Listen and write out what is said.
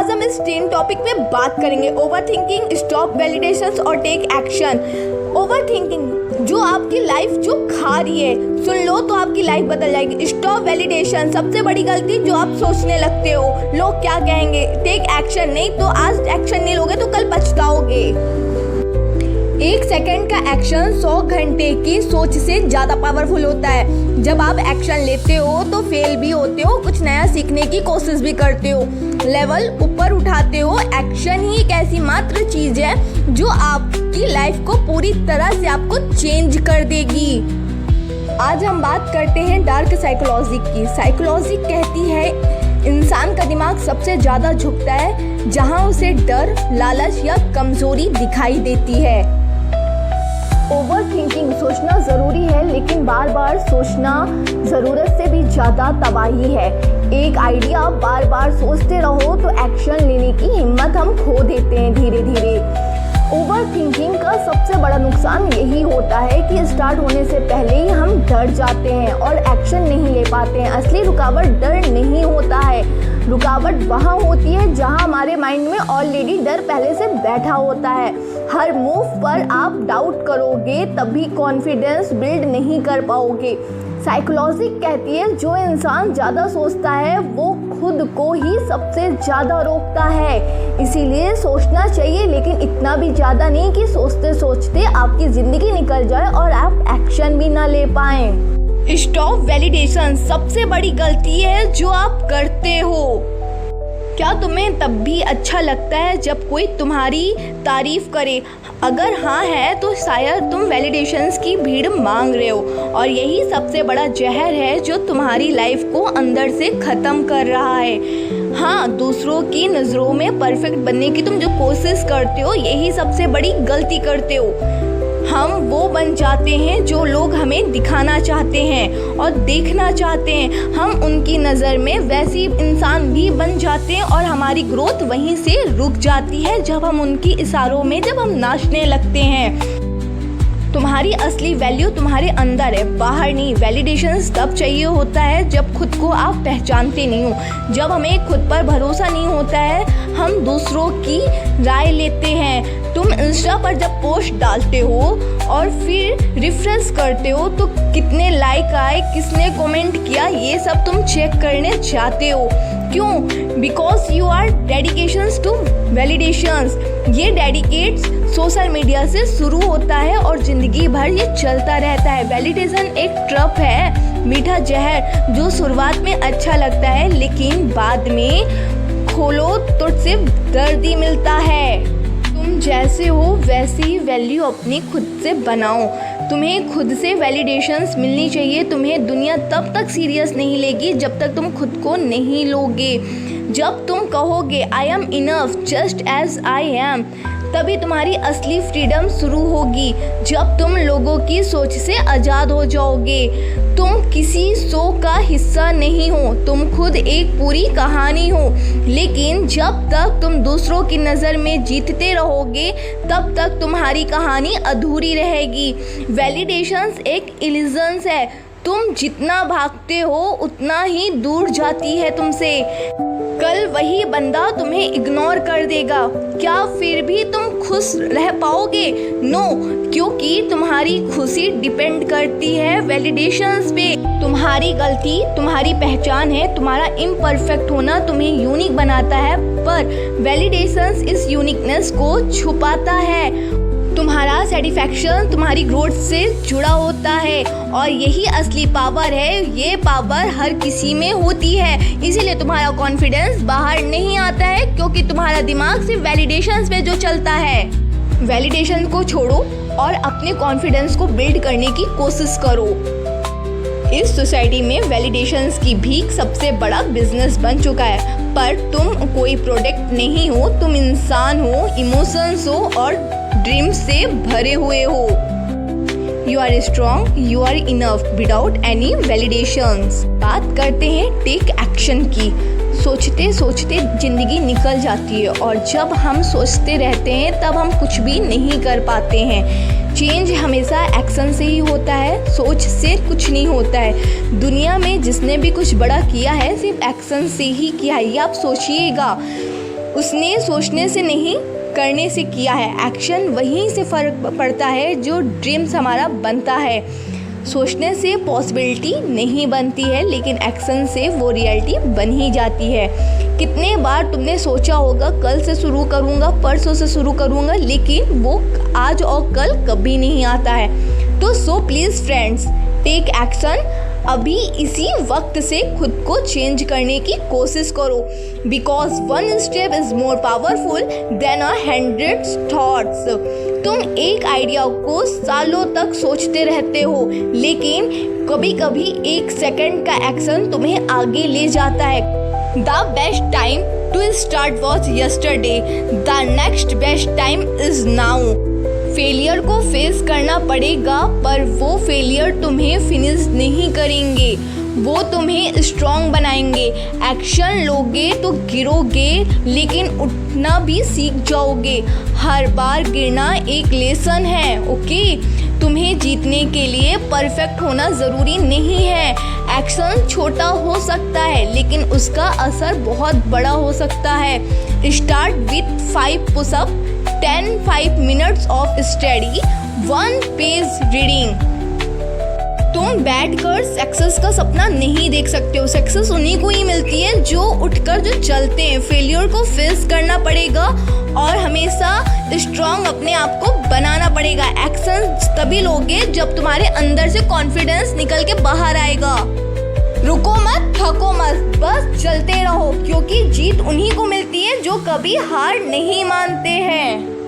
आज हम इस 3 टॉपिक पे बात करेंगे। ओवर थिंकिंग, स्टॉप वैलिडेशंस और टेक एक्शन। ओवर थिंकिंग जो आपकी लाइफ जो खा रही है, सुन लो तो आपकी लाइफ बदल जाएगी। स्टॉप वैलिडेशन, सबसे बड़ी गलती जो आप सोचने लगते हो लोग क्या कहेंगे। टेक एक्शन, नहीं तो आज एक्शन नहीं लोगे तो कल पछताओगे। 1 सेकंड का एक्शन 100 घंटे की सोच से ज़्यादा पावरफुल होता है। जब आप एक्शन लेते हो तो फेल भी होते हो, कुछ नया सीखने की कोशिश भी करते हो, लेवल ऊपर उठाते हो। एक्शन ही एक ऐसी मात्र चीज़ है जो आपकी लाइफ को पूरी तरह से आपको चेंज कर देगी। आज हम बात करते हैं डार्क साइकोलॉजी की। साइकोलॉजी कहती है इंसान का दिमाग सबसे ज़्यादा झुकता है जहां उसे डर, लालच या कमजोरी दिखाई देती है। ओवर थिंकिंग, सोचना ज़रूरी है लेकिन बार बार सोचना ज़रूरत से भी ज़्यादा तबाही है। एक आइडिया बार बार सोचते रहो तो एक्शन लेने की हिम्मत हम खो देते हैं धीरे धीरे। ओवर थिंकिंग का सबसे बड़ा नुकसान यही होता है कि स्टार्ट होने से पहले ही हम डर जाते हैं और एक्शन नहीं ले पाते हैं। असली रुकावट डर नहीं होता है, रुकावट वहाँ होती है जहाँ हमारे माइंड में ऑलरेडी डर पहले से बैठा होता है। हर मूव पर आप डाउट करोगे तभी कॉन्फिडेंस बिल्ड नहीं कर पाओगे। साइकोलॉजी कहती है जो इंसान ज़्यादा सोचता है वो खुद को ही सबसे ज़्यादा रोकता है। इसीलिए सोचना चाहिए लेकिन इतना भी ज़्यादा नहीं कि सोचते सोचते आपकी ज़िंदगी निकल जाए और आप एक्शन भी ना ले पाएं। स्टॉप वैलिडेशन सबसे बड़ी गलती है जो आप करते हो। क्या तुम्हें तब भी अच्छा लगता है जब कोई तुम्हारी तारीफ करे? अगर हाँ है तो शायद तुम वैलिडेशंस की भीड़ मांग रहे हो, और यही सबसे बड़ा जहर है जो तुम्हारी लाइफ को अंदर से ख़त्म कर रहा है। हाँ, दूसरों की नज़रों में परफेक्ट बनने की तुम जो कोशिश करते हो यही सबसे बड़ी गलती करते हो। हम वो बन जाते हैं जो लोग हमें दिखाना चाहते हैं और देखना चाहते हैं। हम उनकी नज़र में वैसी इंसान भी बन जाते हैं और हमारी ग्रोथ वहीं से रुक जाती है जब हम उनकी इशारों में जब हम नाचने लगते हैं। तुम्हारी असली वैल्यू तुम्हारे अंदर है, बाहर नहीं। वैलिडेशंस तब चाहिए होता है जब खुद को आप पहचानते नहीं हो, जब हमें खुद पर भरोसा नहीं होता है, हम दूसरों की राय लेते हैं। तुम इंस्टा पर जब पोस्ट डालते हो और फिर रिफ्रेश करते हो तो कितने लाइक आए, किसने कमेंट किया, ये सब तुम चेक करने चाहते हो। क्यों? Because you are dedications to validations. ये डेडिकेट्स सोशल मीडिया से शुरू होता है और ज़िंदगी भर ये चलता रहता है। वैलिडेशन एक ट्रप है, मीठा जहर जो शुरुआत में अच्छा लगता है लेकिन बाद में खोलो तो सिर्फ दर्द ही मिलता है। तुम जैसे हो वैसी ही वैल्यू अपनी खुद से बनाओ। तुम्हें खुद से वैलिडेशंस मिलनी चाहिए। तुम्हें दुनिया तब तक सीरियस नहीं लेगी जब तक तुम खुद को नहीं लोगे। जब तुम कहोगे I am enough just as I am, तभी तुम्हारी असली फ्रीडम शुरू होगी। जब तुम लोगों की सोच से आज़ाद हो जाओगे। तुम किसी शो का हिस्सा नहीं हो, तुम खुद एक पूरी कहानी हो। लेकिन जब तक तुम दूसरों की नज़र में जीतते रहोगे तब तक तुम्हारी कहानी अधूरी रहेगी। वैलिडेशंस एक इल्यूजन्स है, तुम जितना भागते हो उतना ही दूर जाती है तुमसे। कल वही बंदा तुम्हें इग्नोर कर देगा, क्या फिर भी तुम खुश रह पाओगे? नो, क्योंकि तुम्हारी खुशी डिपेंड करती है वैलिडेशंस पे। तुम्हारी गलती तुम्हारी पहचान है, तुम्हारा इम्परफेक्ट होना तुम्हें यूनिक बनाता है, पर वैलिडेशंस इस यूनिकनेस को छुपाता है। तुम्हारा सेटिस्फैक्शन तुम्हारी ग्रोथ से जुड़ा होता है और यही असली पावर है। ये पावर हर किसी में होती है, इसीलिए तुम्हारा कॉन्फिडेंस बाहर नहीं आता है क्योंकि तुम्हारा दिमाग सिर्फ वैलिडेशंस पे जो चलता है। वैलिडेशन को छोड़ो और अपने कॉन्फिडेंस को बिल्ड करने की कोशिश करो। इस सोसाइटी में वैलिडेशंस की भीख सबसे बड़ा बिजनेस बन चुका है, पर तुम कोई प्रोडक्ट नहीं हो, तुम इंसान हो, इमोशंस हो और ड्रीम से भरे हुए हो। You are strong, you are enough without any validations. बात करते हैं टेक एक्शन की। सोचते सोचते ज़िंदगी निकल जाती है और जब हम सोचते रहते हैं तब हम कुछ भी नहीं कर पाते हैं। चेंज हमेशा एक्शन से ही होता है, सोच से कुछ नहीं होता है। दुनिया में जिसने भी कुछ बड़ा किया है सिर्फ एक्शन से ही किया है, ये आप सोचिएगा। उसने सोचने से नहीं करने से किया है। एक्शन वहीं से फ़र्क पड़ता है जो ड्रीम्स हमारा बनता है। सोचने से पॉसिबिलिटी नहीं बनती है, लेकिन एक्शन से वो रियलिटी बन ही जाती है। कितने बार तुमने सोचा होगा कल से शुरू करूँगा, परसों से शुरू करूँगा, लेकिन वो आज और कल कभी नहीं आता है। तो so please friends, take action. अभी इसी वक्त से खुद को चेंज करने की कोशिश करो, because one step is more powerful than 100 thoughts. तुम एक आइडिया को सालों तक सोचते रहते हो, लेकिन कभी कभी एक सेकंड का एक्शन तुम्हें आगे ले जाता है। The best time to start was yesterday, the next best time is now. Failure को फेस करना पड़ेगा, पर वो फेलियर तुम्हें फिनिश नहीं करेंगे, वो तुम्हें स्ट्रॉन्ग बनाएंगे। एक्शन लोगे तो गिरोगे, लेकिन उठना भी सीख जाओगे। हर बार गिरना एक लेसन है, ओके? तुम्हें जीतने के लिए परफेक्ट होना ज़रूरी नहीं है। एक्शन छोटा हो सकता है, लेकिन उसका असर बहुत बड़ा हो सकता है। Start with 5 pushup, 5 minutes of study, 1 page reading. तुम बैठकर सक्सेस का सपना नहीं देख सकते हो। सक्सेस उन्हीं को ही मिलती है जो उठकर जो चलते हैं। फेलियर को फेस करना पड़ेगा और हमेशा स्ट्रॉन्ग अपने आप को बनाना पड़ेगा। एक्शन तभी लोगे जब तुम्हारे अंदर से कॉन्फिडेंस निकल के बाहर आएगा। रुको मत, थको मत, बस चलते रहो, क्योंकि जीत उन्हीं को मिलती है जो कभी हार नहीं मानते हैं।